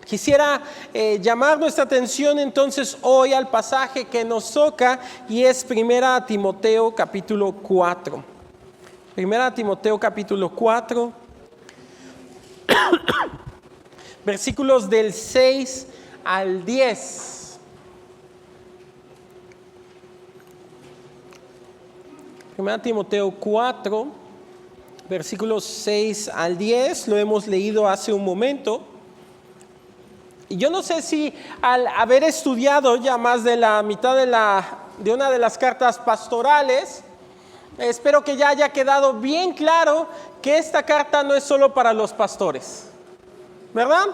Quisiera llamar nuestra atención entonces hoy al pasaje que nos toca y es 1 Timoteo capítulo 4. 1 Timoteo capítulo 4, versículos del 6 al 10. 1 Timoteo 4, versículos 6 al 10, lo hemos leído hace un momento. Y yo no sé si al haber estudiado ya más de la mitad de una de las cartas pastorales, espero que ya haya quedado bien claro que esta carta no es solo para los pastores, ¿verdad?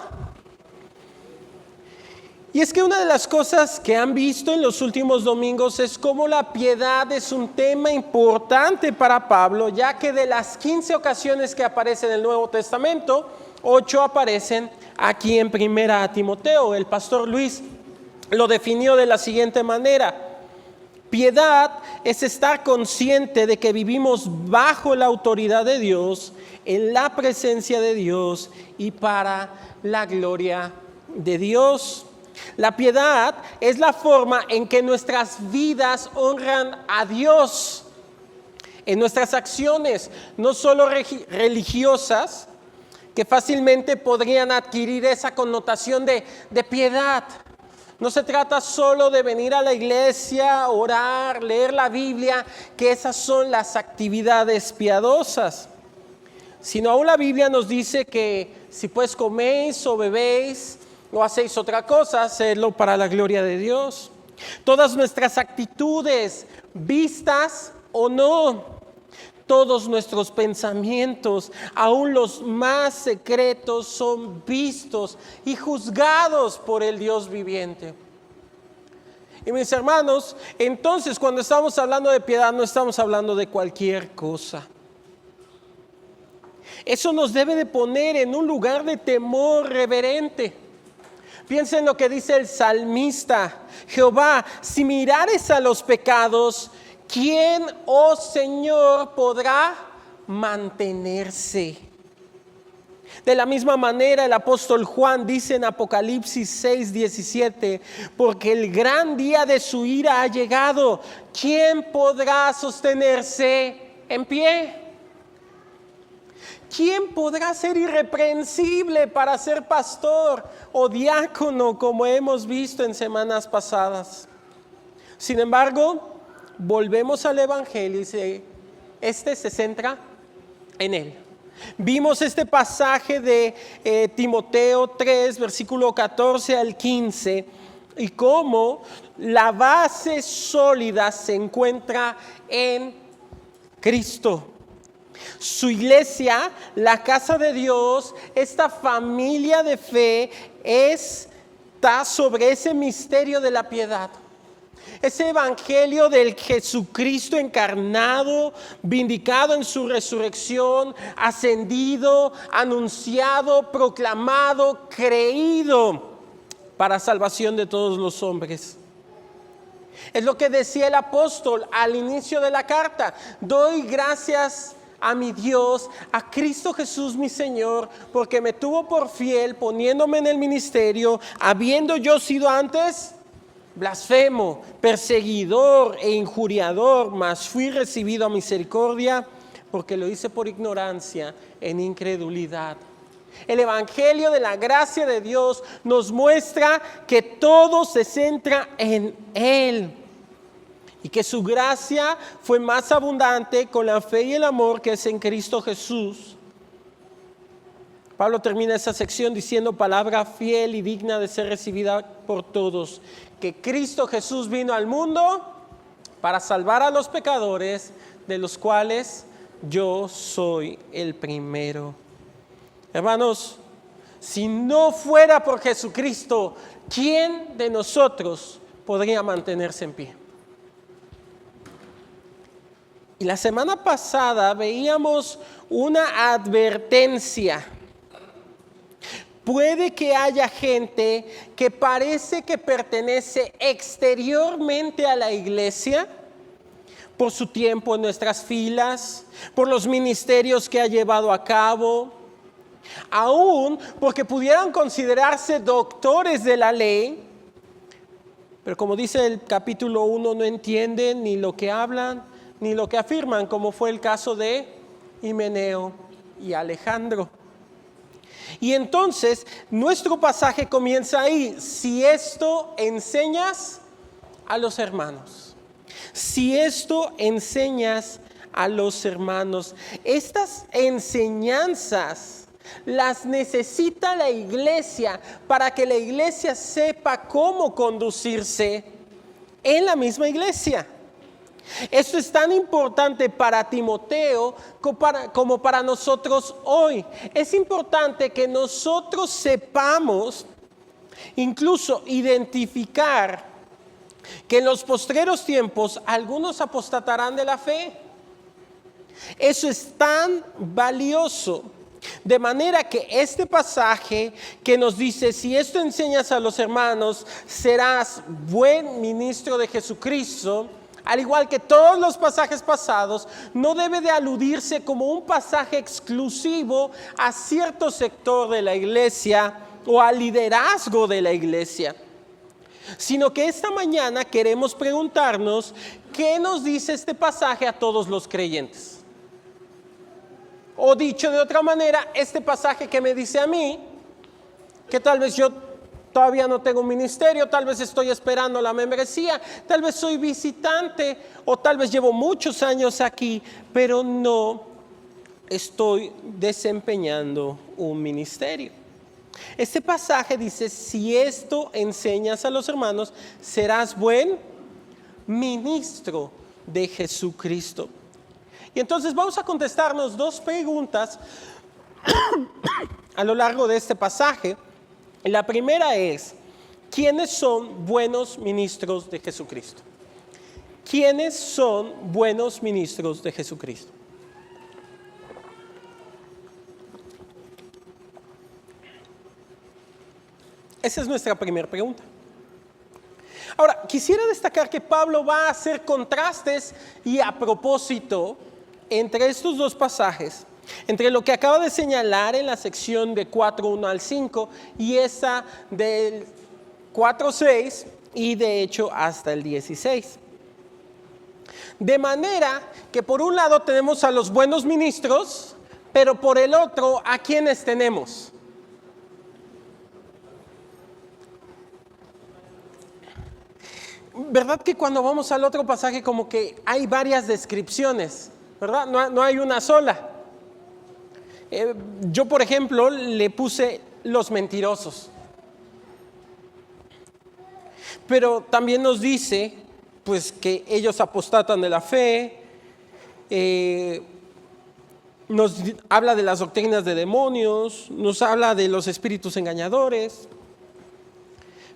Y es que una de las cosas que han visto en los últimos domingos es cómo la piedad es un tema importante para Pablo, ya que de las 15 ocasiones que aparece en el Nuevo Testamento, 8 aparecen aquí en 1 Timoteo. El pastor Luis lo definió de la siguiente manera: piedad es estar consciente de que vivimos bajo la autoridad de Dios, en la presencia de Dios y para la gloria de Dios. La piedad es la forma en que nuestras vidas honran a Dios en nuestras acciones, no solo religiosas, que fácilmente podrían adquirir esa connotación de piedad. No se trata solo de venir a la iglesia, orar, leer la Biblia, que esas son las actividades piadosas, sino aún la Biblia nos dice que si pues coméis o bebéis o hacéis otra cosa, hacedlo para la gloria de Dios. Todas nuestras actitudes, vistas o no, todos nuestros pensamientos, aún los más secretos, son vistos y juzgados por el Dios viviente. Y mis hermanos, entonces cuando estamos hablando de piedad, no estamos hablando de cualquier cosa. Eso nos debe de poner en un lugar de temor reverente. Piensen en lo que dice el salmista: Jehová, si mirares a los pecados, ¿quién, oh Señor, podrá mantenerse? De la misma manera el apóstol Juan dice en Apocalipsis 6:17: porque el gran día de su ira ha llegado, ¿quién podrá sostenerse en pie? ¿Quién podrá ser irreprensible para ser pastor o diácono, como hemos visto en semanas pasadas? Sin embargo, volvemos al Evangelio y este se centra en él. Vimos este pasaje de Timoteo 3, versículo 14 al 15, y cómo la base sólida se encuentra en Cristo. Su iglesia, la casa de Dios, esta familia de fe está sobre ese misterio de la piedad. Ese evangelio del Jesucristo encarnado, vindicado en su resurrección, ascendido, anunciado, proclamado, creído para salvación de todos los hombres. Es lo que decía el apóstol al inicio de la carta: doy gracias a mi Dios, a Cristo Jesús mi Señor, porque me tuvo por fiel poniéndome en el ministerio, habiendo yo sido antes blasfemo, perseguidor e injuriador, mas fui recibido a misericordia, porque lo hice por ignorancia, en incredulidad. El evangelio de la gracia de Dios nos muestra que todo se centra en Él, y que su gracia fue más abundante con la fe y el amor que es en Cristo Jesús. Pablo termina esa sección diciendo: palabra fiel y digna de ser recibida por todos, que Cristo Jesús vino al mundo para salvar a los pecadores, de los cuales yo soy el primero. Hermanos, si no fuera por Jesucristo, ¿quién de nosotros podría mantenerse en pie? Y la semana pasada veíamos una advertencia. Puede que haya gente que parece que pertenece exteriormente a la iglesia por su tiempo en nuestras filas, por los ministerios que ha llevado a cabo, Aún porque pudieran considerarse doctores de la ley, pero como dice el capítulo 1, no entienden ni lo que hablan ni lo que afirman, como fue el caso de Himeneo y Alejandro. Y entonces nuestro pasaje comienza ahí: si esto enseñas a los hermanos. Si esto enseñas a los hermanos. Estas enseñanzas las necesita la iglesia para que la iglesia sepa cómo conducirse en la misma iglesia. Esto es tan importante para Timoteo como para nosotros hoy. Es importante que nosotros sepamos, incluso identificar, que en los postreros tiempos algunos apostatarán de la fe. Eso es tan valioso. De manera que este pasaje que nos dice: si esto enseñas a los hermanos, serás buen ministro de Jesucristo, al igual que todos los pasajes pasados, no debe de aludirse como un pasaje exclusivo a cierto sector de la iglesia o al liderazgo de la iglesia, sino que esta mañana queremos preguntarnos: ¿qué nos dice este pasaje a todos los creyentes? O dicho de otra manera, este pasaje que me dice a mí, que tal vez yo todavía no tengo un ministerio, tal vez estoy esperando la membresía, tal vez soy visitante, o tal vez llevo muchos años aquí, pero no estoy desempeñando un ministerio. Este pasaje dice: si esto enseñas a los hermanos, serás buen ministro de Jesucristo. Y entonces vamos a contestarnos dos preguntas a lo largo de este pasaje. La primera es: ¿quiénes son buenos ministros de Jesucristo? ¿Quiénes son buenos ministros de Jesucristo? Esa es nuestra primera pregunta. Ahora, quisiera destacar que Pablo va a hacer contrastes y a propósito entre estos dos pasajes, entre lo que acaba de señalar en la sección de 4:1 al 5 y esa del 4:6 y de hecho hasta el 16. De manera que por un lado tenemos a los buenos ministros, pero por el otro, ¿a quiénes tenemos? ¿Verdad que cuando vamos al otro pasaje como que hay varias descripciones? ¿Verdad? No hay una sola. Yo, por ejemplo, le puse los mentirosos. Pero también nos dice, pues, que ellos apostatan de la fe. Nos habla de las doctrinas de demonios, nos habla de los espíritus engañadores.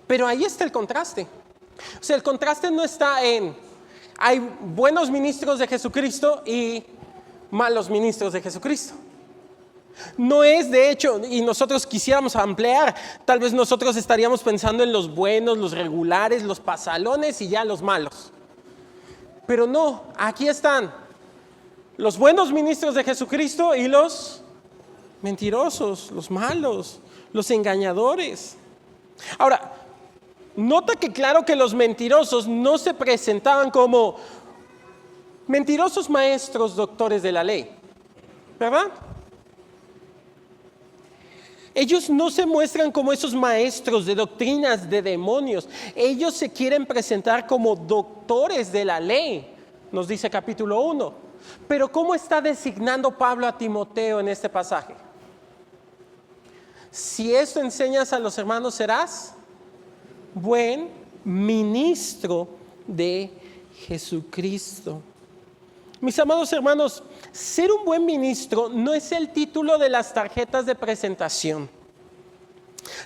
Pero ahí está el contraste. O sea, el contraste no está en: hay buenos ministros de Jesucristo y malos ministros de Jesucristo. No es, de hecho, y nosotros quisiéramos ampliar, tal vez nosotros estaríamos pensando en los buenos, los regulares, los pasalones y ya los malos. Pero no, aquí están los buenos ministros de Jesucristo y los mentirosos, los malos, los engañadores. Ahora, nota que claro que los mentirosos no se presentaban como mentirosos maestros doctores de la ley, ¿verdad? Ellos no se muestran como esos maestros de doctrinas de demonios. Ellos se quieren presentar como doctores de la ley, nos dice capítulo 1. Pero ¿cómo está designando Pablo a Timoteo en este pasaje? Si esto enseñas a los hermanos, serás buen ministro de Jesucristo. Mis amados hermanos, ser un buen ministro no es el título de las tarjetas de presentación.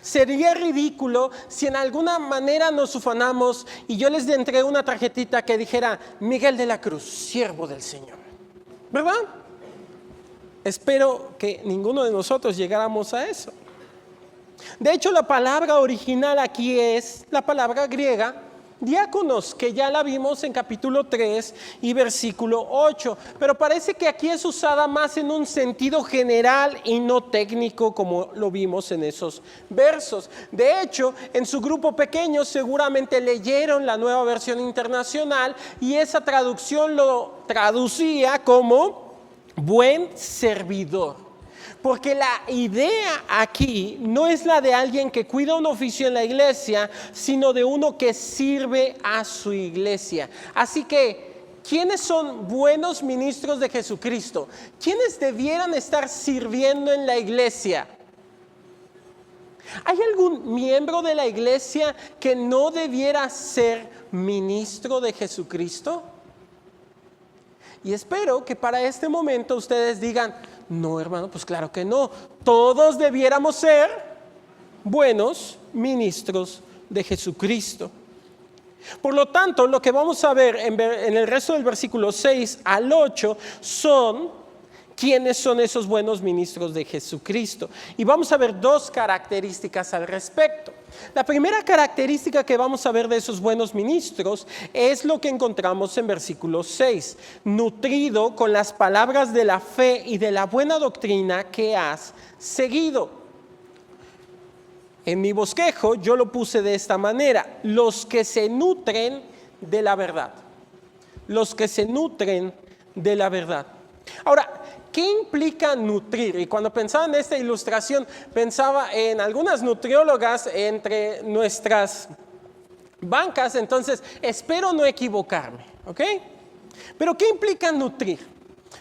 Sería ridículo si en alguna manera nos ufanamos y yo les entregué una tarjetita que dijera: Miguel de la Cruz, siervo del Señor, ¿verdad? Espero que ninguno de nosotros llegáramos a eso. De hecho, la palabra original aquí es la palabra griega diáconos, que ya la vimos en capítulo 3 y versículo 8, pero parece que aquí es usada más en un sentido general y no técnico como lo vimos en esos versos. De hecho, en su grupo pequeño seguramente leyeron la Nueva Versión Internacional y esa traducción lo traducía como buen servidor. Porque la idea aquí no es la de alguien que cuida un oficio en la iglesia, sino de uno que sirve a su iglesia. Así que, ¿quiénes son buenos ministros de Jesucristo? ¿Quiénes debieran estar sirviendo en la iglesia? ¿Hay algún miembro de la iglesia que no debiera ser ministro de Jesucristo? Y espero que para este momento ustedes digan, no, hermano, pues claro que no. Todos debiéramos ser buenos ministros de Jesucristo. Por lo tanto, lo que vamos a ver en el resto del versículo 6 al 8 son quiénes son esos buenos ministros de Jesucristo. Y vamos a ver dos características al respecto. La primera característica que vamos a ver de esos buenos ministros es lo que encontramos en versículo 6. Nutrido con las palabras de la fe y de la buena doctrina que has seguido. En mi bosquejo yo lo puse de esta manera: los que se nutren de la verdad. Los que se nutren de la verdad. Ahora, ¿qué implica nutrir? Y cuando pensaba en esta ilustración, pensaba en algunas nutriólogas entre nuestras bancas, entonces espero no equivocarme, ¿ok? Pero ¿qué implica nutrir?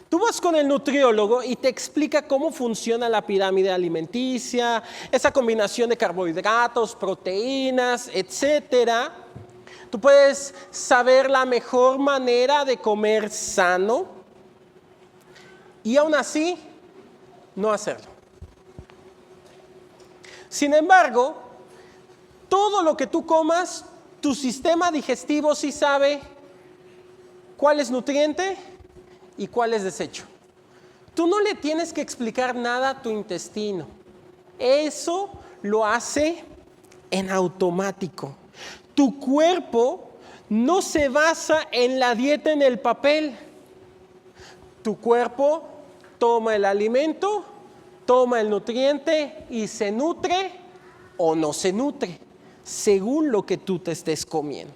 Tú vas con el nutriólogo y te explica cómo funciona la pirámide alimenticia, esa combinación de carbohidratos, proteínas, etcétera. Tú puedes saber la mejor manera de comer sano y aún así no hacerlo. Sin embargo, todo lo que tú comas, tu sistema digestivo sí sabe cuál es nutriente y cuál es desecho. Tú no le tienes que explicar nada a tu intestino. Eso lo hace en automático. Tu cuerpo no se basa en la dieta en el papel. Tu cuerpo toma el alimento, toma el nutriente y se nutre o no se nutre, según lo que tú te estés comiendo.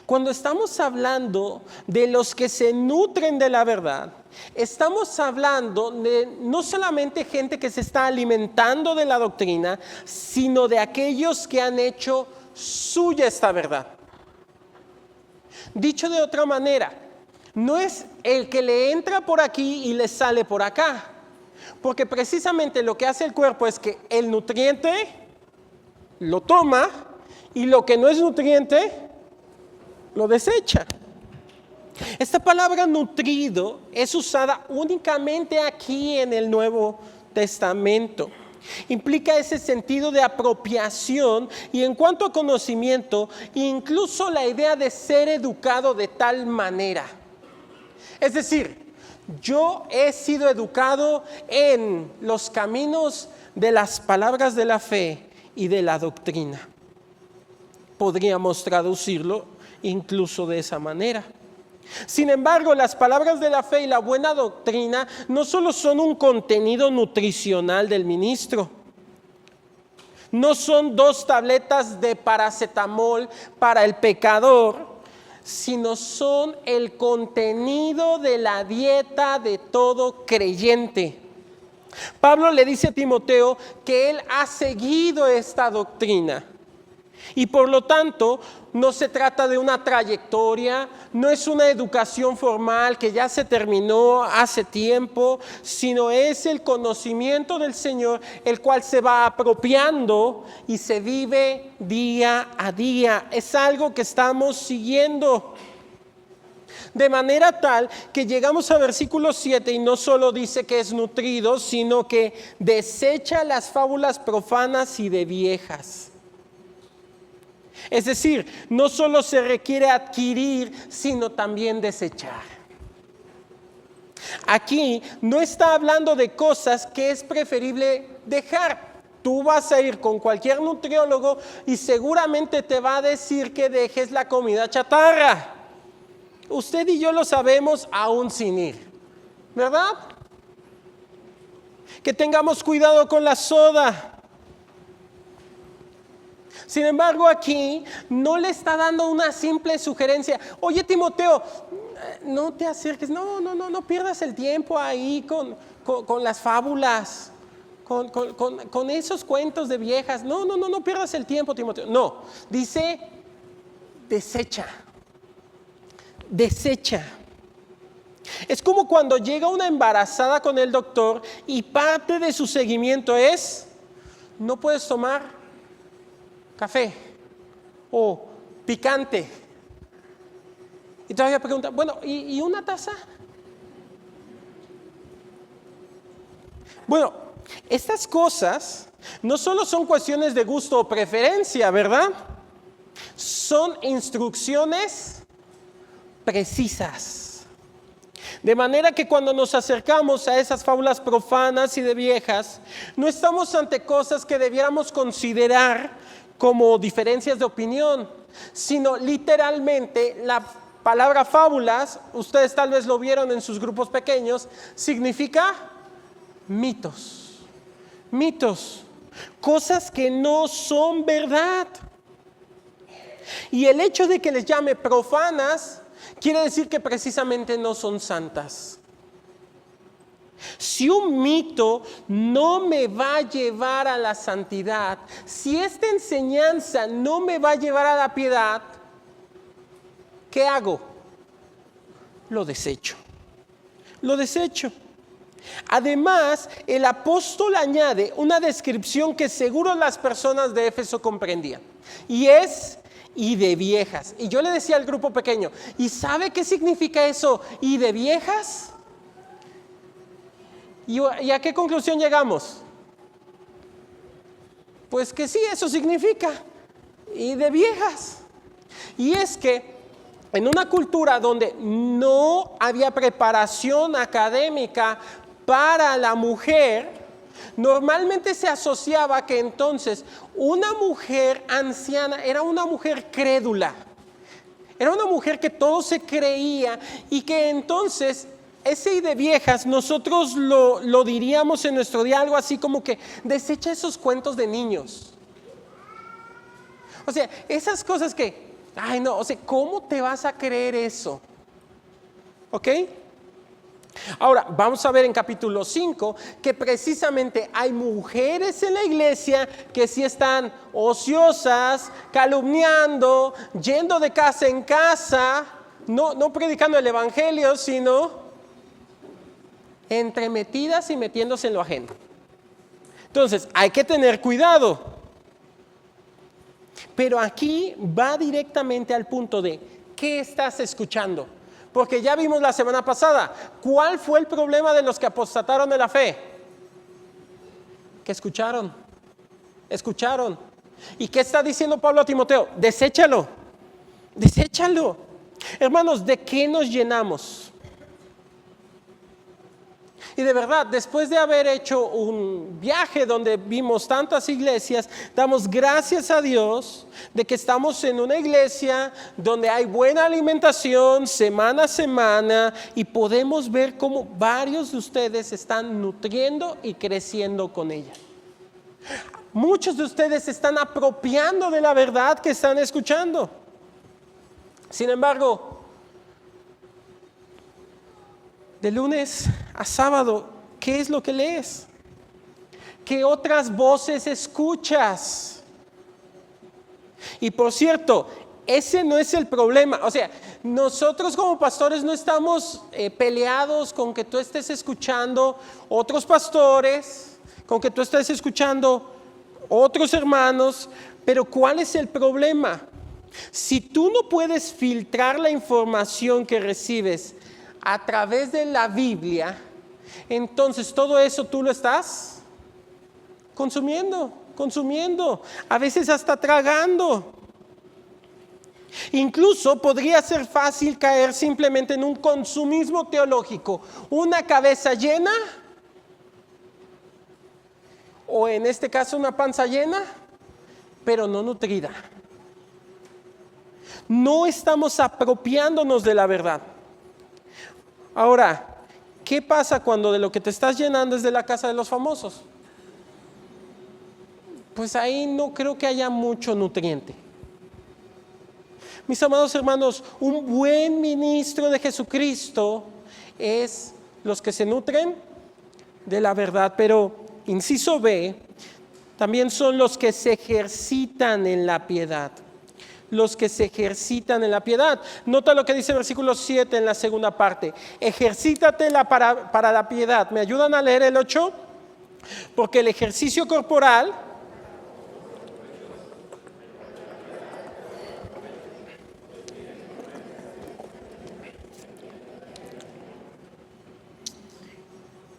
Cuando estamos hablando de los que se nutren de la verdad, estamos hablando de no solamente gente que se está alimentando de la doctrina, sino de aquellos que han hecho suya esta verdad. Dicho de otra manera, no es el que le entra por aquí y le sale por acá, porque precisamente lo que hace el cuerpo es que el nutriente lo toma y lo que no es nutriente lo desecha. Esta palabra nutrido es usada únicamente aquí en el Nuevo Testamento. Implica ese sentido de apropiación y en cuanto a conocimiento, incluso la idea de ser educado de tal manera. Es decir, yo he sido educado en los caminos de las palabras de la fe y de la doctrina. Podríamos traducirlo incluso de esa manera. Sin embargo, las palabras de la fe y la buena doctrina no solo son un contenido nutricional del ministro, no son 2 tabletas de paracetamol para el pecador, sino son el contenido de la dieta de todo creyente. Pablo le dice a Timoteo que él ha seguido esta doctrina. Y por lo tanto, no se trata de una trayectoria, no es una educación formal que ya se terminó hace tiempo, sino es el conocimiento del Señor, el cual se va apropiando y se vive día a día. Es algo que estamos siguiendo. De manera tal que llegamos a versículo 7 y no solo dice que es nutrido, sino que desecha las fábulas profanas y de viejas. Es decir, no solo se requiere adquirir, sino también desechar. Aquí no está hablando de cosas que es preferible dejar. Tú vas a ir con cualquier nutriólogo y seguramente te va a decir que dejes la comida chatarra. Usted y yo lo sabemos aún sin ir, ¿verdad? Que tengamos cuidado con la soda. Sin embargo, aquí no le está dando una simple sugerencia. Oye, Timoteo, no te acerques, no pierdas el tiempo ahí con las fábulas, con esos cuentos de viejas. No pierdas el tiempo, Timoteo. No, dice, desecha. Es como cuando llega una embarazada con el doctor y parte de su seguimiento es, no puedes tomar café o picante. Y todavía pregunta, bueno, ¿y una taza? Bueno, estas cosas no solo son cuestiones de gusto o preferencia, ¿verdad? Son instrucciones precisas. De manera que cuando nos acercamos a esas fábulas profanas y de viejas, no estamos ante cosas que debiéramos considerar como diferencias de opinión, sino literalmente la palabra fábulas, ustedes tal vez lo vieron en sus grupos pequeños, significa mitos, cosas que no son verdad. Y el hecho de que les llame profanas quiere decir que precisamente no son santas. Si un mito no me va a llevar a la santidad, si esta enseñanza no me va a llevar a la piedad, ¿qué hago? Lo desecho. Además, el apóstol añade una descripción que seguro las personas de Éfeso comprendían, y es y de viejas. Y yo le decía al grupo pequeño, ¿y sabe qué significa eso? ¿Y de viejas? ¿Y a qué conclusión llegamos? Pues que sí, eso significa y de viejas. Y es que en una cultura donde no había preparación académica para la mujer, normalmente se asociaba que entonces una mujer anciana era una mujer crédula, era una mujer que todo se creía y que entonces ese y de viejas nosotros lo diríamos en nuestro diálogo así como que desecha esos cuentos de niños. O sea, esas cosas que, ay no, o sea, ¿cómo te vas a creer eso? ¿Ok? Ahora, vamos a ver en capítulo 5 que precisamente hay mujeres en la iglesia que sí están ociosas, calumniando, yendo de casa en casa, no predicando el evangelio, sino entremetidas y metiéndose en lo ajeno. Entonces, hay que tener cuidado. Pero aquí va directamente al punto de ¿qué estás escuchando? Porque ya vimos la semana pasada, ¿cuál fue el problema de los que apostataron de la fe? Que escucharon. ¿Y qué está diciendo Pablo a Timoteo? Deséchalo. Hermanos, ¿de qué nos llenamos? Y de verdad, después de haber hecho un viaje donde vimos tantas iglesias, damos gracias a Dios de que estamos en una iglesia donde hay buena alimentación semana a semana y podemos ver cómo varios de ustedes están nutriendo y creciendo con ella. Muchos de ustedes se están apropiando de la verdad que están escuchando. Sin embargo, de lunes a sábado, ¿qué es lo que lees? ¿Qué otras voces escuchas? Y por cierto, ese no es el problema. O sea, nosotros como pastores no estamos peleados con que tú estés escuchando otros pastores, con que tú estés escuchando otros hermanos, pero ¿cuál es el problema? Si tú no puedes filtrar la información que recibes a través de la Biblia, entonces todo eso tú lo estás consumiendo, a veces hasta tragando. Incluso podría ser fácil caer simplemente en un consumismo teológico, una cabeza llena, o en este caso una panza llena, pero no nutrida. No estamos apropiándonos de la verdad. Ahora, ¿qué pasa cuando de lo que te estás llenando es de la casa de los famosos? Pues ahí no creo que haya mucho nutriente. Mis amados hermanos, un buen ministro de Jesucristo es los que se nutren de la verdad, pero inciso B, también son los que se ejercitan en la piedad. Los que se ejercitan en la piedad. Nota lo que dice el versículo 7 en la segunda parte. Ejercítate para la piedad. ¿Me ayudan a leer el 8? Porque el ejercicio corporal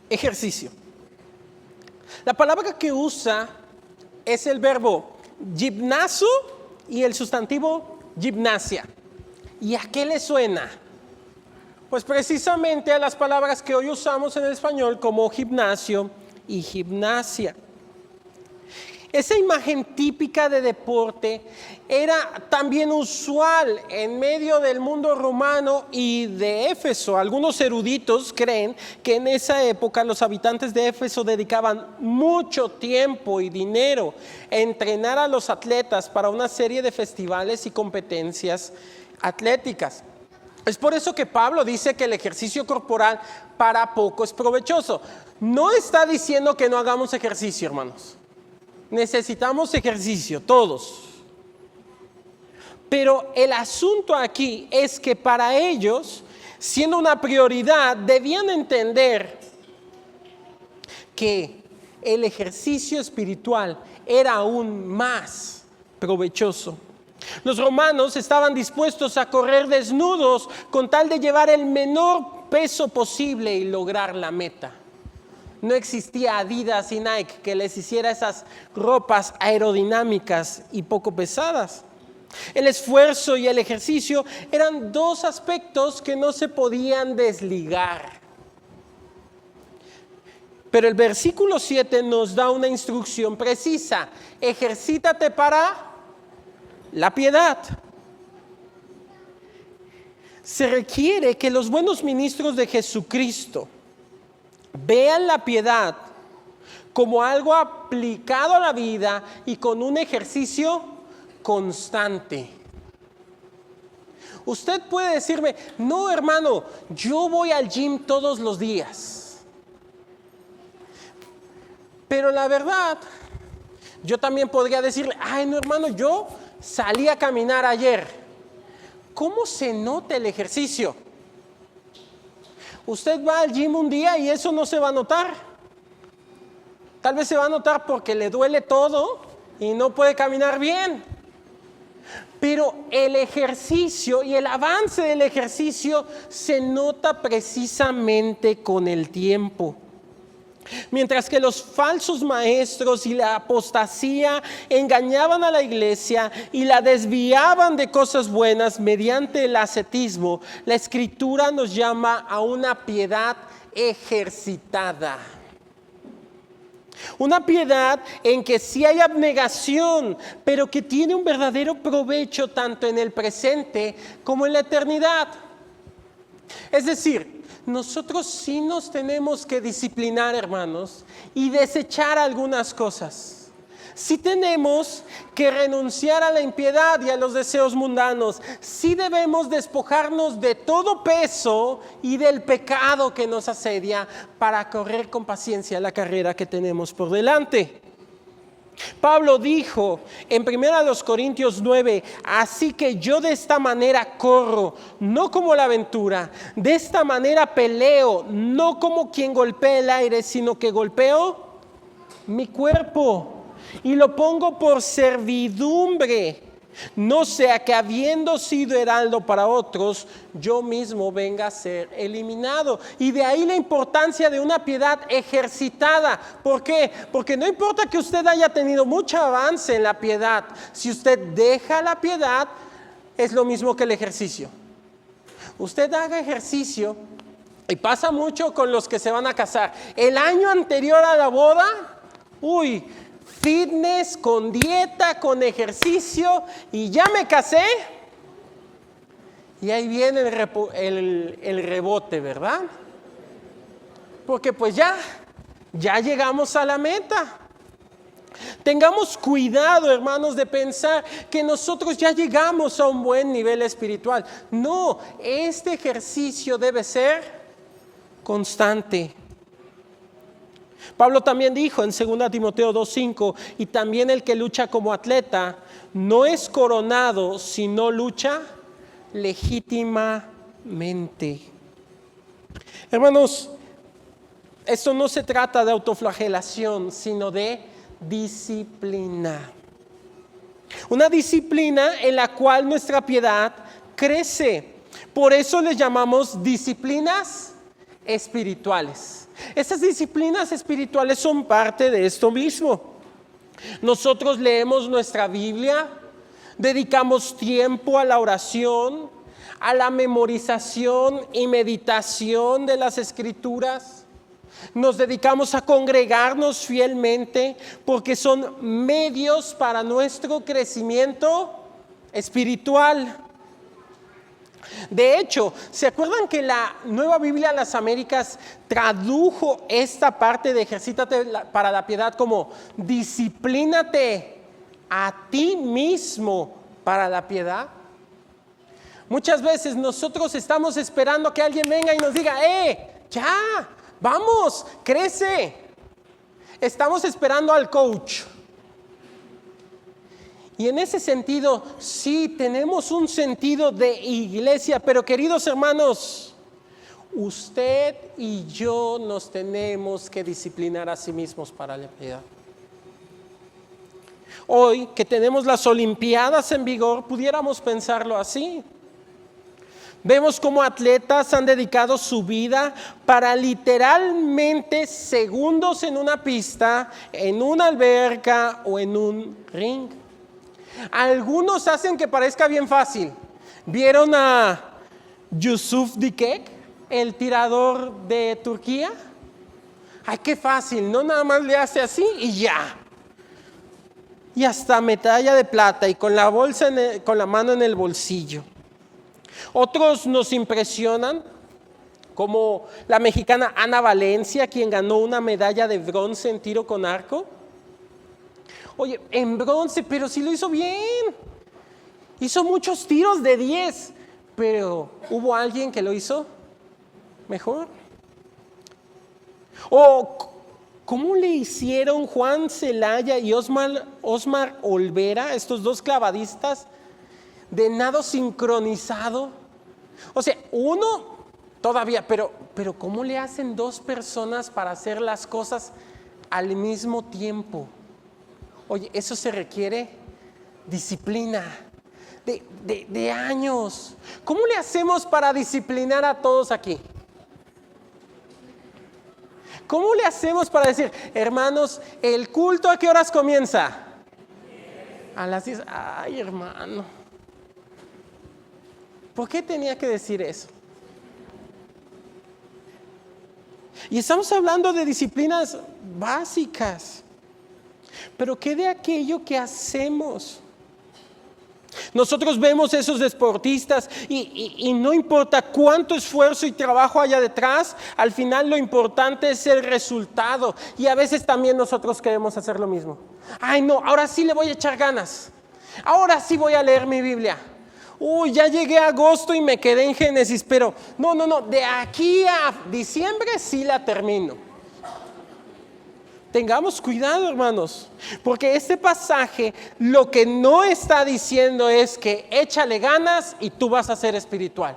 ejercicio. La palabra que usa es el verbo gimnazo y el sustantivo gimnasia. ¿Y a qué le suena? Pues precisamente a las palabras que hoy usamos en el español como gimnasio y gimnasia. Esa imagen típica de deporte era también usual en medio del mundo romano y de Éfeso. Algunos eruditos creen que en esa época los habitantes de Éfeso dedicaban mucho tiempo y dinero a entrenar a los atletas para una serie de festivales y competencias atléticas. Es por eso que Pablo dice que el ejercicio corporal para poco es provechoso. No está diciendo que no hagamos ejercicio, hermanos. Necesitamos ejercicio, todos. Pero el asunto aquí es que para ellos, siendo una prioridad, debían entender que el ejercicio espiritual era aún más provechoso. Los romanos estaban dispuestos a correr desnudos con tal de llevar el menor peso posible y lograr la meta. No existía Adidas y Nike que les hiciera esas ropas aerodinámicas y poco pesadas. El esfuerzo y el ejercicio eran dos aspectos que no se podían desligar. Pero el versículo 7 nos da una instrucción precisa. Ejercítate para la piedad. Se requiere que los buenos ministros de Jesucristo vean la piedad como algo aplicado a la vida y con un ejercicio constante. Usted puede decirme, no hermano, yo voy al gym todos los días. Pero la verdad, yo también podría decirle, ay no hermano, yo salí a caminar ayer. ¿Cómo se nota el ejercicio? Usted va al gym un día y eso no se va a notar. Tal vez se va a notar porque le duele todo y no puede caminar bien. Pero el ejercicio y el avance del ejercicio se nota precisamente con el tiempo. Mientras que los falsos maestros y la apostasía engañaban a la iglesia y la desviaban de cosas buenas mediante el ascetismo, la Escritura nos llama a una piedad ejercitada. Una piedad en que sí hay abnegación, pero que tiene un verdadero provecho tanto en el presente como en la eternidad. Es decir, nosotros sí nos tenemos que disciplinar, hermanos, y desechar algunas cosas. Sí tenemos que renunciar a la impiedad y a los deseos mundanos. Sí debemos despojarnos de todo peso y del pecado que nos asedia para correr con paciencia la carrera que tenemos por delante. Pablo dijo en 1 Corintios 9, así que yo de esta manera corro, no como la aventura, de esta manera peleo, no como quien golpea el aire, sino que golpeo mi cuerpo y lo pongo por servidumbre, no sea que habiendo sido heraldo para otros, yo mismo venga a ser eliminado. Y de ahí la importancia de una piedad ejercitada. ¿Por qué? Porque no importa que usted haya tenido mucho avance en la piedad, si usted deja la piedad, es lo mismo que el ejercicio. Usted haga ejercicio, y pasa mucho con los que se van a casar. El año anterior a la boda, Uy, fitness, con dieta, con ejercicio, y ya me casé. Y ahí viene el rebote, ¿verdad? Porque pues ya llegamos a la meta. Tengamos cuidado, hermanos, de pensar que nosotros ya llegamos a un buen nivel espiritual. No, este ejercicio debe ser constante. Pablo también dijo en 2 Timoteo 2:5, y también el que lucha como atleta no es coronado si no lucha legítimamente. Hermanos, esto no se trata de autoflagelación, sino de disciplina. Una disciplina en la cual nuestra piedad crece. Por eso les llamamos disciplinas espirituales. Estas disciplinas espirituales son parte de esto mismo. Nosotros leemos nuestra Biblia, dedicamos tiempo a la oración, a la memorización y meditación de las Escrituras. Nos dedicamos a congregarnos fielmente porque son medios para nuestro crecimiento espiritual. De hecho, ¿se acuerdan que la Nueva Biblia de las Américas tradujo esta parte de ejercítate para la piedad como disciplínate a ti mismo para la piedad? Muchas veces nosotros estamos esperando que alguien venga y nos diga, ya, vamos, crece. Estamos esperando al coach. Y en ese sentido, sí, tenemos un sentido de iglesia, pero queridos hermanos, usted y yo nos tenemos que disciplinar a sí mismos para la piedad. Hoy que tenemos las Olimpiadas en vigor, pudiéramos pensarlo así. Vemos cómo atletas han dedicado su vida para literalmente segundos en una pista, en una alberca o en un ring. Algunos hacen que parezca bien fácil. ¿Vieron a Yusuf Dikek, el tirador de Turquía? Ay, qué fácil, no nada más le hace así y ya. Y hasta medalla de plata y con la bolsa con la mano en el bolsillo. Otros nos impresionan, como la mexicana Ana Valencia, quien ganó una medalla de bronce en tiro con arco. Oye, en bronce, pero sí lo hizo bien. Hizo muchos tiros de 10, pero ¿hubo alguien que lo hizo mejor? O ¿cómo le hicieron Juan Celaya y Osmar Olvera, estos dos clavadistas, de nado sincronizado? O sea, uno todavía, pero ¿cómo le hacen dos personas para hacer las cosas al mismo tiempo? Oye, eso se requiere disciplina de años. ¿Cómo le hacemos para disciplinar a todos aquí? ¿Cómo le hacemos para decir, hermanos, el culto a qué horas comienza? A las 10. Ay, hermano. ¿Por qué tenía que decir eso? Y estamos hablando de disciplinas básicas. Pero ¿qué de aquello que hacemos? Nosotros vemos esos deportistas y no importa cuánto esfuerzo y trabajo haya detrás, al final lo importante es el resultado. Y a veces también nosotros queremos hacer lo mismo. Ay, no, ahora sí le voy a echar ganas. Ahora sí voy a leer mi Biblia. Uy, ya llegué a agosto y me quedé en Génesis, pero no, de aquí a diciembre sí la termino. Tengamos cuidado, hermanos, porque este pasaje lo que no está diciendo es que échale ganas y tú vas a ser espiritual.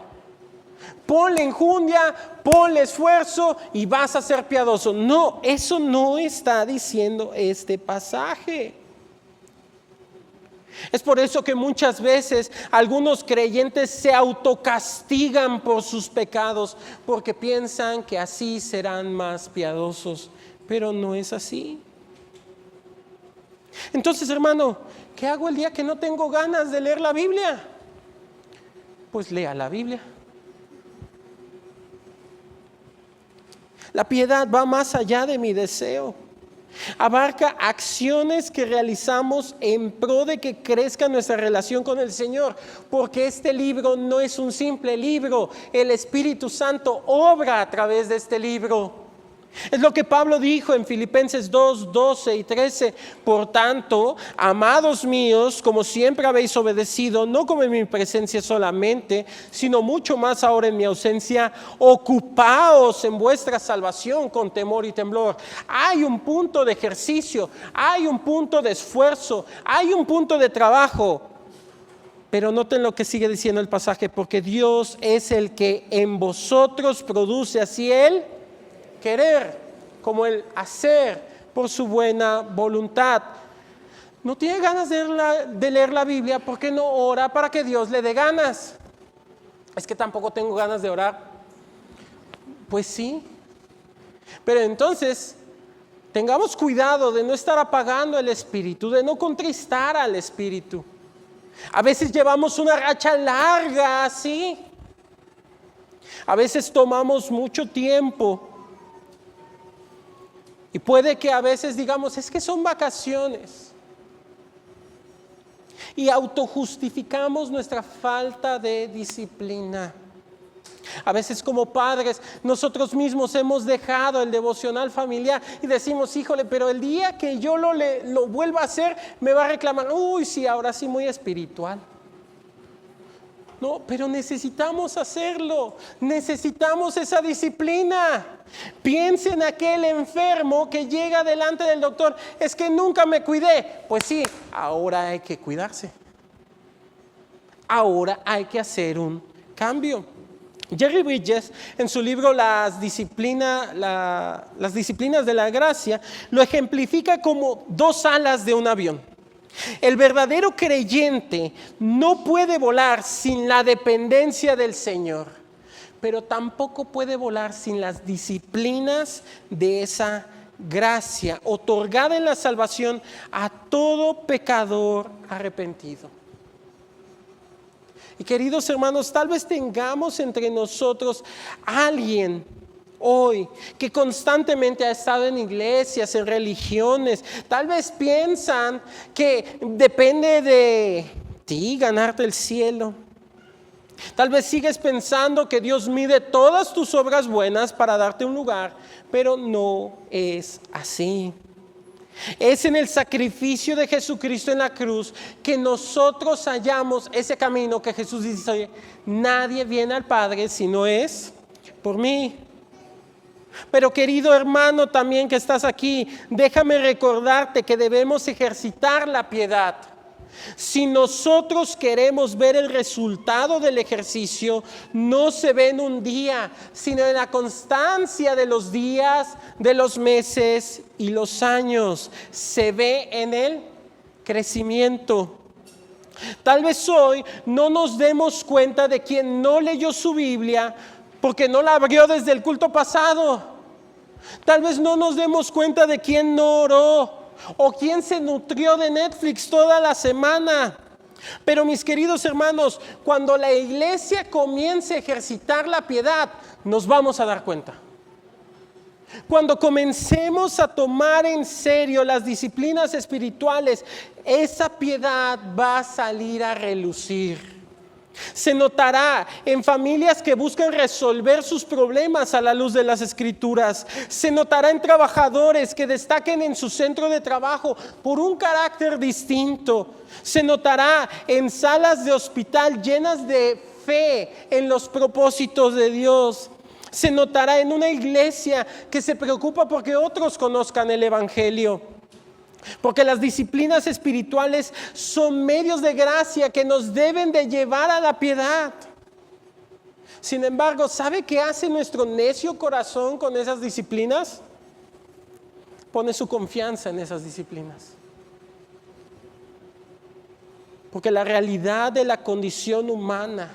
Ponle enjundia, ponle esfuerzo y vas a ser piadoso. No, eso no está diciendo este pasaje. Es por eso que muchas veces algunos creyentes se autocastigan por sus pecados porque piensan que así serán más piadosos. Pero no es así. Entonces, hermano, ¿qué hago el día que no tengo ganas de leer la Biblia? Pues lea la Biblia. La piedad va más allá de mi deseo. Abarca acciones que realizamos en pro de que crezca nuestra relación con el Señor, porque este libro no es un simple libro, el Espíritu Santo obra a través de este libro. Es lo que Pablo dijo en Filipenses 2, 12 y 13. Por tanto, amados míos, como siempre habéis obedecido, no como en mi presencia solamente, sino mucho más ahora en mi ausencia, ocupaos en vuestra salvación con temor y temblor. Hay un punto de ejercicio, hay un punto de esfuerzo, hay un punto de trabajo. Pero noten lo que sigue diciendo el pasaje, porque Dios es el que en vosotros produce así el querer como el hacer por su buena voluntad. ¿No tiene ganas de leer la Biblia? ¿Por qué no ora para que Dios le dé ganas? Es que tampoco tengo ganas de orar. Pues sí. Pero entonces, tengamos cuidado de no estar apagando el Espíritu, de no contristar al Espíritu. A veces llevamos una racha larga así. A veces tomamos mucho tiempo. Y puede que a veces digamos, es que son vacaciones. Y autojustificamos nuestra falta de disciplina. A veces como padres, nosotros mismos hemos dejado el devocional familiar y decimos, híjole, pero el día que yo lo vuelva a hacer, me va a reclamar, uy, sí, ahora sí muy espiritual. No, pero necesitamos hacerlo, necesitamos esa disciplina. Piensa en aquel enfermo que llega delante del doctor, es que nunca me cuidé. Pues sí, ahora hay que cuidarse. Ahora hay que hacer un cambio. Jerry Bridges, en su libro Las disciplinas de la gracia, lo ejemplifica como dos alas de un avión. El verdadero creyente no puede volar sin la dependencia del Señor, pero tampoco puede volar sin las disciplinas de esa gracia otorgada en la salvación a todo pecador arrepentido. Y queridos hermanos, tal vez tengamos entre nosotros alguien hoy que constantemente ha estado en iglesias, en religiones. Tal vez piensan que depende de ti ganarte el cielo. Tal vez sigues pensando que Dios mide todas tus obras buenas para darte un lugar, pero no es así. Es en el sacrificio de Jesucristo en la cruz que nosotros hallamos ese camino que Jesús dice, oye, nadie viene al Padre si no es por mí. Pero querido hermano también que estás aquí, déjame recordarte que debemos ejercitar la piedad. Si nosotros queremos ver el resultado del ejercicio, no se ve en un día, sino en la constancia de los días, de los meses y los años. Se ve en el crecimiento. Tal vez hoy no nos demos cuenta de quien no leyó su Biblia porque no la abrió desde el culto pasado. Tal vez no nos demos cuenta de quien no oró o quien se nutrió de Netflix toda la semana. Pero mis queridos hermanos, cuando la iglesia comience a ejercitar la piedad, nos vamos a dar cuenta. Cuando comencemos a tomar en serio las disciplinas espirituales, esa piedad va a salir a relucir. Se notará en familias que buscan resolver sus problemas a la luz de las Escrituras. Se notará en trabajadores que destaquen en su centro de trabajo por un carácter distinto. Se notará en salas de hospital llenas de fe en los propósitos de Dios. Se notará en una iglesia que se preocupa porque otros conozcan el Evangelio. Porque las disciplinas espirituales son medios de gracia que nos deben de llevar a la piedad. Sin embargo, ¿sabe qué hace nuestro necio corazón con esas disciplinas? Pone su confianza en esas disciplinas. Porque la realidad de la condición humana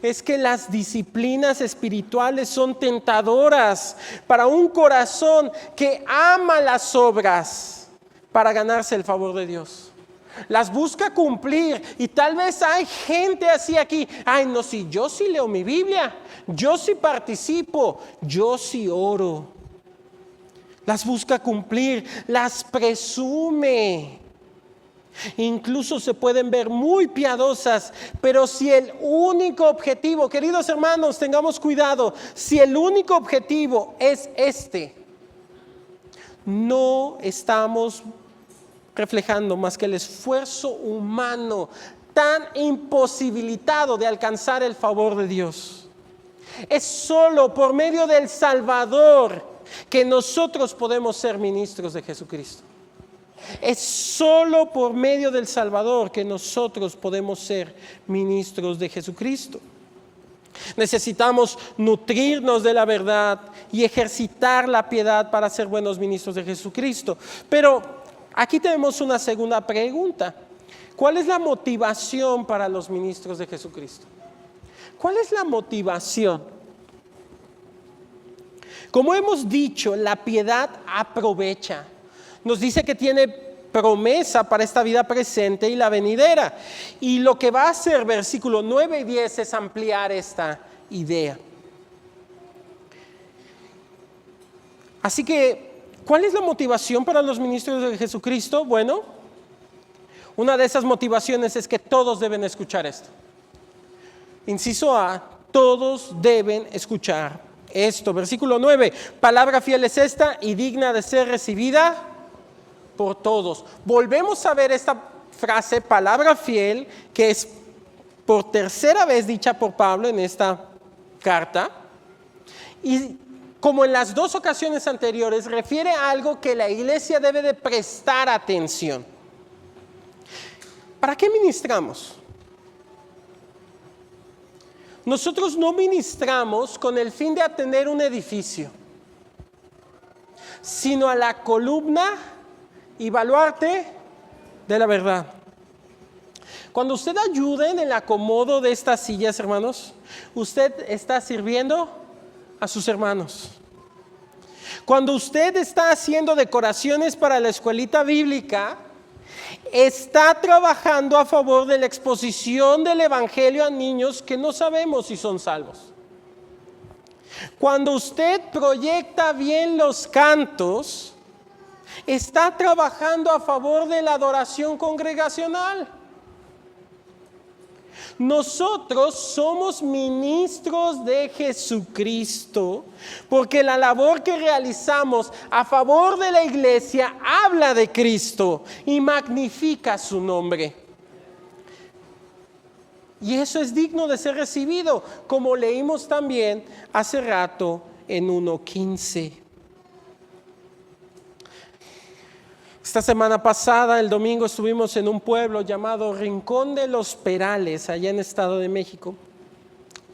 es que las disciplinas espirituales son tentadoras para un corazón que ama las obras para ganarse el favor de Dios. Las busca cumplir y tal vez hay gente así aquí. Ay, no, si yo sí leo mi Biblia, yo sí participo, yo sí oro. las busca cumplir, las presume. Incluso se pueden ver muy piadosas, pero si el único objetivo, queridos hermanos, tengamos cuidado, si el único objetivo es no estamos reflejando más que el esfuerzo humano tan imposibilitado de alcanzar el favor de Dios. Es solo por medio del Salvador que nosotros podemos ser ministros de Jesucristo. Es solo por medio del Salvador que nosotros podemos ser ministros de Jesucristo. Necesitamos nutrirnos de la verdad y ejercitar la piedad para ser buenos ministros de Jesucristo. Pero aquí tenemos una segunda pregunta. ¿Cuál es la motivación para los ministros de Jesucristo? ¿Cuál es la motivación? Como hemos dicho, la piedad aprovecha. Nos dice que tiene promesa para esta vida presente y la venidera. Y lo que va a hacer versículos 9 y 10 es ampliar esta idea. Así que, ¿cuál es la motivación para los ministros de Jesucristo? Bueno, una de esas motivaciones es que todos deben escuchar esto. Inciso A, todos deben escuchar esto. Versículo 9, palabra fiel es esta y digna de ser recibida por todos. Volvemos a ver esta frase, palabra fiel, que es por tercera vez dicha por Pablo en esta carta. Y como en las dos ocasiones anteriores, refiere a algo que la iglesia debe de prestar atención. ¿Para qué ministramos? Nosotros no ministramos con el fin de atender un edificio, sino a la columna y baluarte de la verdad. Cuando usted ayuda en el acomodo de estas sillas, hermanos, usted está sirviendo a sus hermanos. Cuando usted está haciendo decoraciones para la escuelita bíblica, está trabajando a favor de la exposición del evangelio a niños que no sabemos si son salvos. Cuando usted proyecta bien los cantos, está trabajando a favor de la adoración congregacional. Nosotros somos ministros de Jesucristo porque la labor que realizamos a favor de la iglesia habla de Cristo y magnifica su nombre. Y eso es digno de ser recibido, como leímos también hace rato en 1:15. Esta semana pasada, el domingo, estuvimos en un pueblo llamado Rincón de los Perales, allá en Estado de México,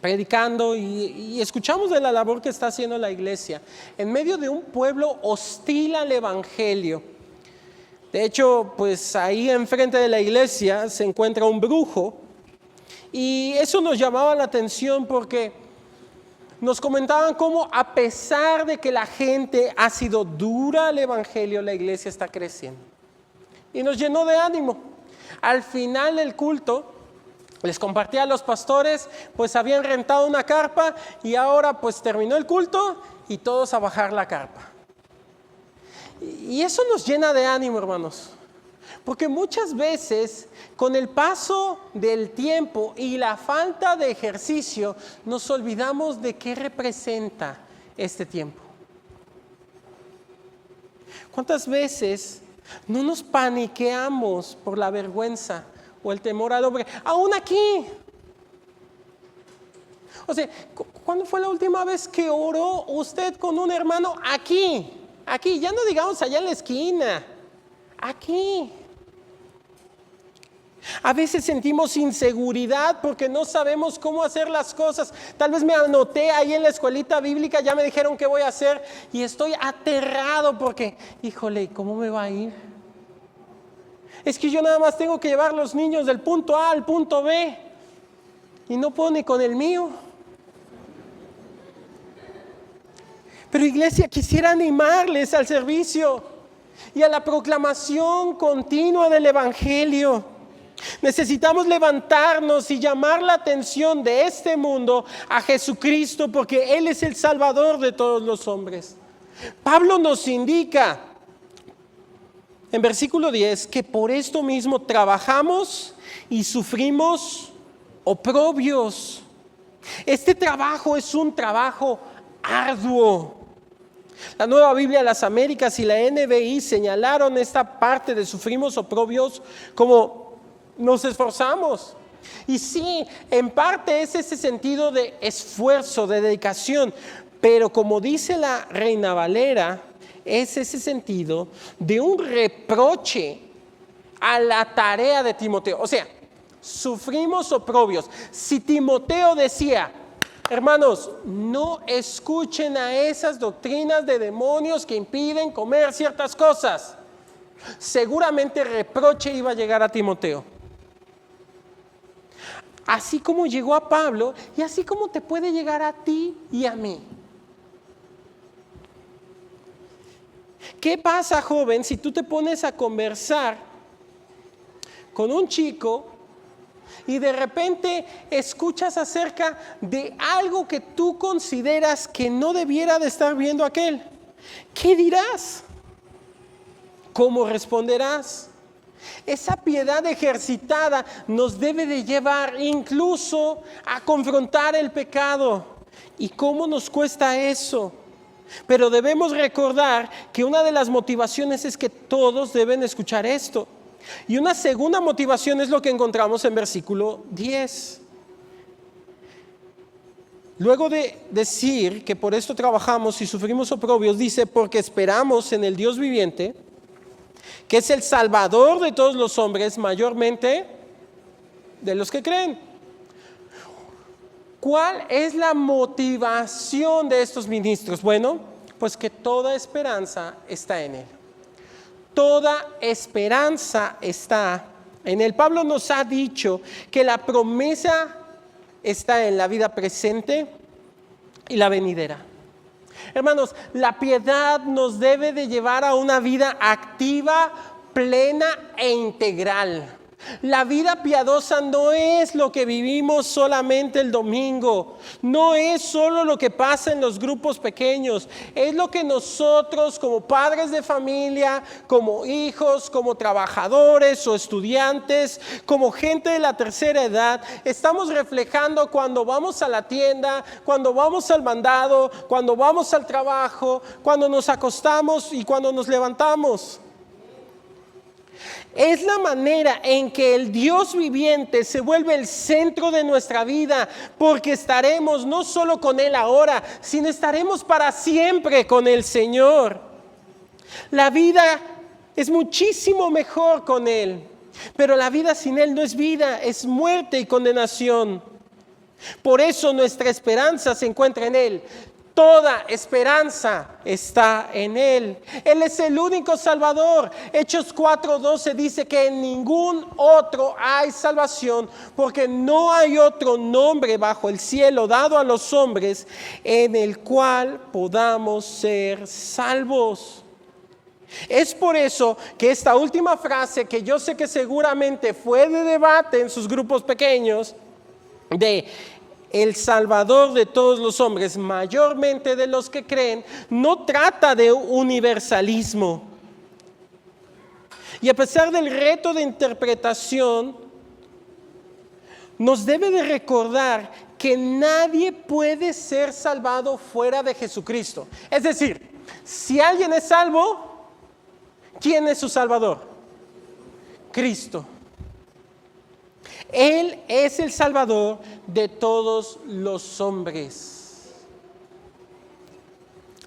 predicando y escuchamos de la labor que está haciendo la iglesia en medio de un pueblo hostil al evangelio. De hecho, pues ahí enfrente de la iglesia se encuentra un brujo y eso nos llamaba la atención porque nos comentaban cómo a pesar de que la gente ha sido dura al evangelio, la iglesia está creciendo. Y nos llenó de ánimo. Al final del culto, les compartía a los pastores, pues habían rentado una carpa y ahora pues terminó el culto y todos a bajar la carpa. Y eso nos llena de ánimo, hermanos. Porque muchas veces, con el paso del tiempo y la falta de ejercicio, nos olvidamos de qué representa este tiempo. ¿Cuántas veces no nos paniqueamos por la vergüenza o el temor al hombre? Aún aquí. O sea, ¿cuándo fue la última vez que oró usted con un hermano aquí? Aquí, ya no digamos allá en la esquina. Aquí. A veces sentimos inseguridad porque no sabemos cómo hacer las cosas. Tal vez me anoté ahí en la escuelita bíblica, ya me dijeron qué voy a hacer y estoy aterrado porque, híjole, ¿cómo me va a ir? Es que yo nada más tengo que llevar los niños del punto A al punto B y no puedo ni con el mío. Pero iglesia, quisiera animarles al servicio y a la proclamación continua del evangelio. Necesitamos levantarnos y llamar la atención de este mundo a Jesucristo porque Él es el Salvador de todos los hombres. Pablo nos indica en versículo 10 que por esto mismo trabajamos y sufrimos oprobios. Este trabajo es un trabajo arduo. La Nueva Biblia de las Américas y la NBI señalaron esta parte de sufrimos oprobios como nos esforzamos. Y sí, en parte es ese sentido de esfuerzo, de dedicación, pero como dice la Reina Valera, es ese sentido de un reproche a la tarea de Timoteo. O sea, sufrimos oprobios. Si Timoteo decía, hermanos, no escuchen a esas doctrinas de demonios que impiden comer ciertas cosas, seguramente reproche iba a llegar a Timoteo. Así como llegó a Pablo y así como te puede llegar a ti y a mí. ¿Qué pasa, joven, si tú te pones a conversar con un chico y de repente escuchas acerca de algo que tú consideras que no debiera de estar viendo aquel? ¿Qué dirás? ¿Cómo responderás? Esa piedad ejercitada nos debe de llevar incluso a confrontar el pecado. ¿Y cómo nos cuesta eso? Pero debemos recordar que una de las motivaciones es que todos deben escuchar esto. Y una segunda motivación es lo que encontramos en versículo 10. Luego de decir que por esto trabajamos y sufrimos oprobios, dice, porque esperamos en el Dios viviente, que es el Salvador de todos los hombres, mayormente de los que creen. ¿Cuál es la motivación de estos ministros? Bueno, pues que toda esperanza está en Él. Toda esperanza está en Él. Pablo nos ha dicho que la promesa está en la vida presente y la venidera. Hermanos, la piedad nos debe de llevar a una vida activa, plena e integral. La vida piadosa no es lo que vivimos solamente el domingo, no es solo lo que pasa en los grupos pequeños, es lo que nosotros como padres de familia, como hijos, como trabajadores o estudiantes, como gente de la tercera edad, estamos reflejando cuando vamos a la tienda, cuando vamos al mandado, cuando vamos al trabajo, cuando nos acostamos y cuando nos levantamos. Es la manera en que el Dios viviente se vuelve el centro de nuestra vida, porque estaremos no solo con Él ahora, sino estaremos para siempre con el Señor. La vida es muchísimo mejor con Él, pero la vida sin Él no es vida, es muerte y condenación. Por eso nuestra esperanza se encuentra en Él. Toda esperanza está en Él. Él es el único Salvador. Hechos 4:12 dice que en ningún otro hay salvación, porque no hay otro nombre bajo el cielo dado a los hombres en el cual podamos ser salvos. Es por eso que esta última frase, que yo sé que seguramente fue de debate en sus grupos pequeños, de el Salvador de todos los hombres, mayormente de los que creen, no trata de universalismo. Y a pesar del reto de interpretación, nos debe de recordar que nadie puede ser salvado fuera de Jesucristo. Es decir, si alguien es salvo, ¿quién es su Salvador? Cristo. Él es el Salvador de todos los hombres.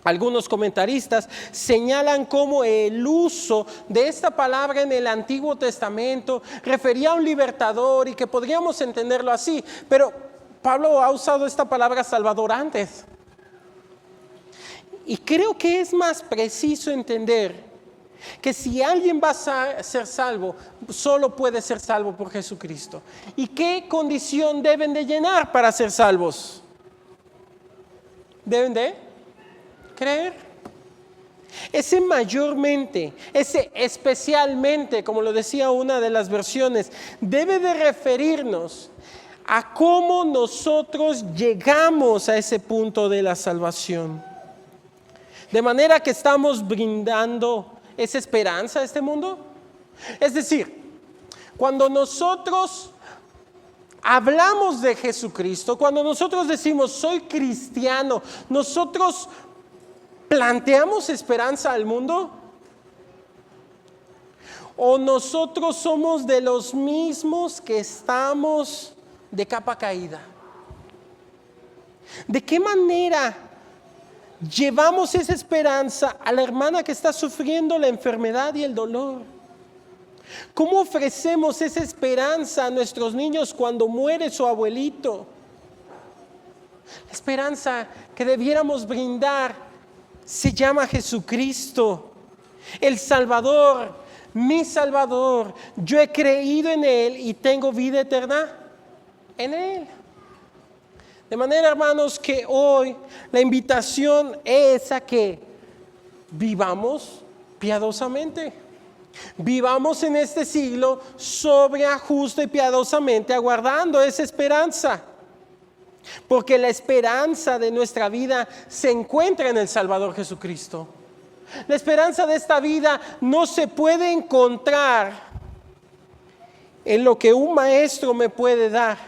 Algunos comentaristas señalan cómo el uso de esta palabra en el Antiguo Testamento refería a un libertador y que podríamos entenderlo así, pero Pablo ha usado esta palabra Salvador antes. Y creo que es más preciso entender que si alguien va a ser salvo, solo puede ser salvo por Jesucristo. ¿Y qué condición deben de llenar para ser salvos? Deben de creer. Ese mayormente, ese especialmente, como lo decía una de las versiones, debe de referirnos a cómo nosotros llegamos a ese punto de la salvación. De manera que estamos brindando esa esperanza a este mundo. Es decir, cuando nosotros hablamos de Jesucristo, cuando nosotros decimos soy cristiano, nosotros planteamos esperanza al mundo. ¿O nosotros somos de los mismos que estamos de capa caída? ¿De qué manera llevamos esa esperanza a la hermana que está sufriendo la enfermedad y el dolor? ¿Cómo ofrecemos esa esperanza a nuestros niños cuando muere su abuelito? La esperanza que debiéramos brindar se llama Jesucristo, el Salvador. Mi Salvador, yo he creído en Él y tengo vida eterna en Él. De manera, hermanos, que hoy la invitación es a que vivamos piadosamente. Vivamos en este siglo sobria, justa y piadosamente, aguardando esa esperanza. Porque la esperanza de nuestra vida se encuentra en el Salvador Jesucristo. La esperanza de esta vida no se puede encontrar en lo que un maestro me puede dar,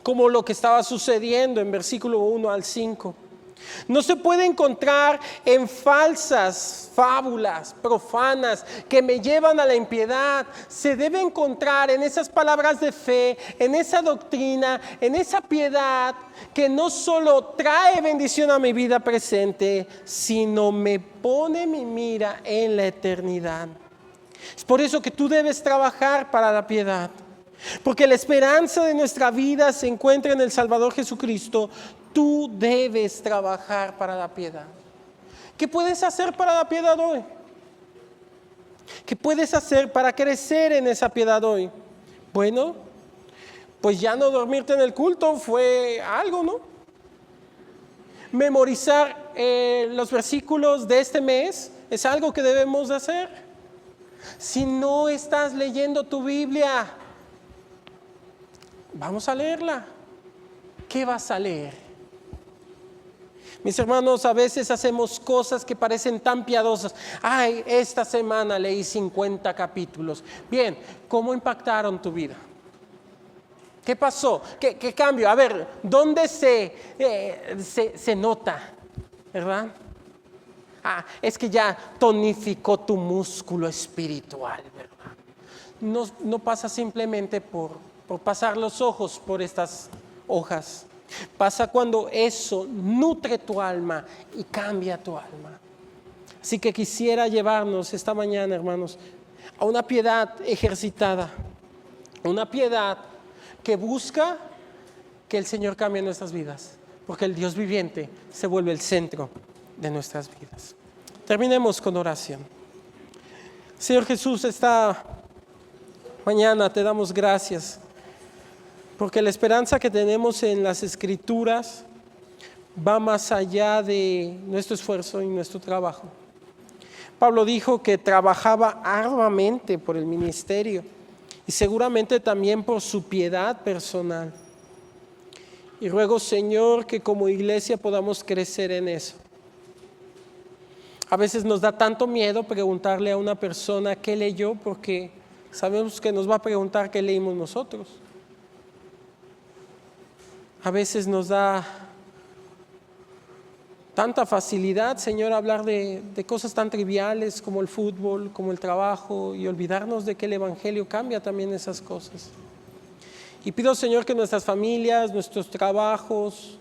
como lo que estaba sucediendo en versículo 1 al 5. No se puede encontrar en falsas fábulas profanas que me llevan a la impiedad. Se debe encontrar en esas palabras de fe, en esa doctrina, en esa piedad que no solo trae bendición a mi vida presente, sino me pone mi mira en la eternidad. Es por eso que tú debes trabajar para la piedad. Porque la esperanza de nuestra vida se encuentra en el Salvador Jesucristo. Tú debes trabajar para la piedad. ¿Qué puedes hacer para la piedad hoy? ¿Qué puedes hacer para crecer en esa piedad hoy? Bueno, pues ya no dormirte en el culto fue algo, ¿no? Memorizar los versículos de este mes es algo que debemos de hacer. Si no estás leyendo tu Biblia, vamos a leerla. ¿Qué vas a leer? Mis hermanos, a veces hacemos cosas que parecen tan piadosas. Ay, esta semana leí 50 capítulos. Bien, ¿cómo impactaron tu vida? ¿Qué pasó? ¿Qué cambio? A ver, ¿dónde se nota? ¿Verdad? Es que ya tonificó tu músculo espiritual, ¿verdad? No pasa simplemente por pasar los ojos por estas hojas. Pasa cuando eso nutre tu alma y cambia tu alma. Así que quisiera llevarnos esta mañana, hermanos, a una piedad ejercitada, una piedad que busca que el Señor cambie nuestras vidas, porque el Dios viviente se vuelve el centro de nuestras vidas. Terminemos con oración. Señor Jesús, esta mañana te damos gracias, porque la esperanza que tenemos en las Escrituras va más allá de nuestro esfuerzo y nuestro trabajo. Pablo dijo que trabajaba arduamente por el ministerio y seguramente también por su piedad personal. Y ruego, Señor, que como iglesia podamos crecer en eso. A veces nos da tanto miedo preguntarle a una persona qué leyó, porque sabemos que nos va a preguntar qué leímos nosotros. A veces nos da tanta facilidad, Señor, hablar de cosas tan triviales como el fútbol, como el trabajo, y olvidarnos de que el Evangelio cambia también esas cosas. Y pido, Señor, que nuestras familias, nuestros trabajos,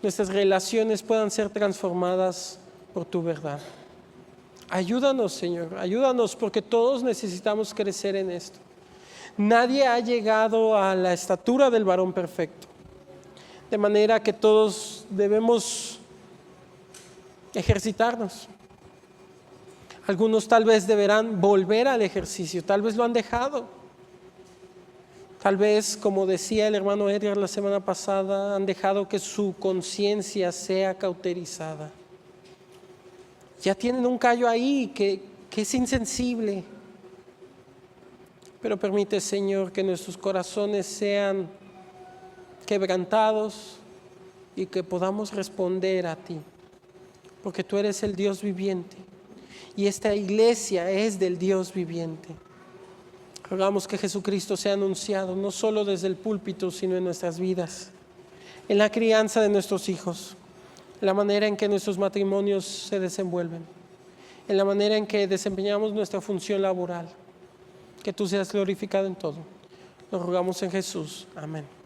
nuestras relaciones puedan ser transformadas por tu verdad. Ayúdanos, Señor, ayúdanos, porque todos necesitamos crecer en esto. Nadie ha llegado a la estatura del varón perfecto, de manera que todos debemos ejercitarnos. Algunos tal vez deberán volver al ejercicio, tal vez lo han dejado. Tal vez, como decía el hermano Edgar la semana pasada, han dejado que su conciencia sea cauterizada. Ya tienen un callo ahí que es insensible. Pero permite, Señor, que nuestros corazones sean quebrantados, y que podamos responder a ti, porque tú eres el Dios viviente y esta iglesia es del Dios viviente. Rogamos que Jesucristo sea anunciado no solo desde el púlpito, sino en nuestras vidas, en la crianza de nuestros hijos, en la manera en que nuestros matrimonios se desenvuelven, en la manera en que desempeñamos nuestra función laboral. Que tú seas glorificado en todo. Lo rogamos en Jesús. Amén.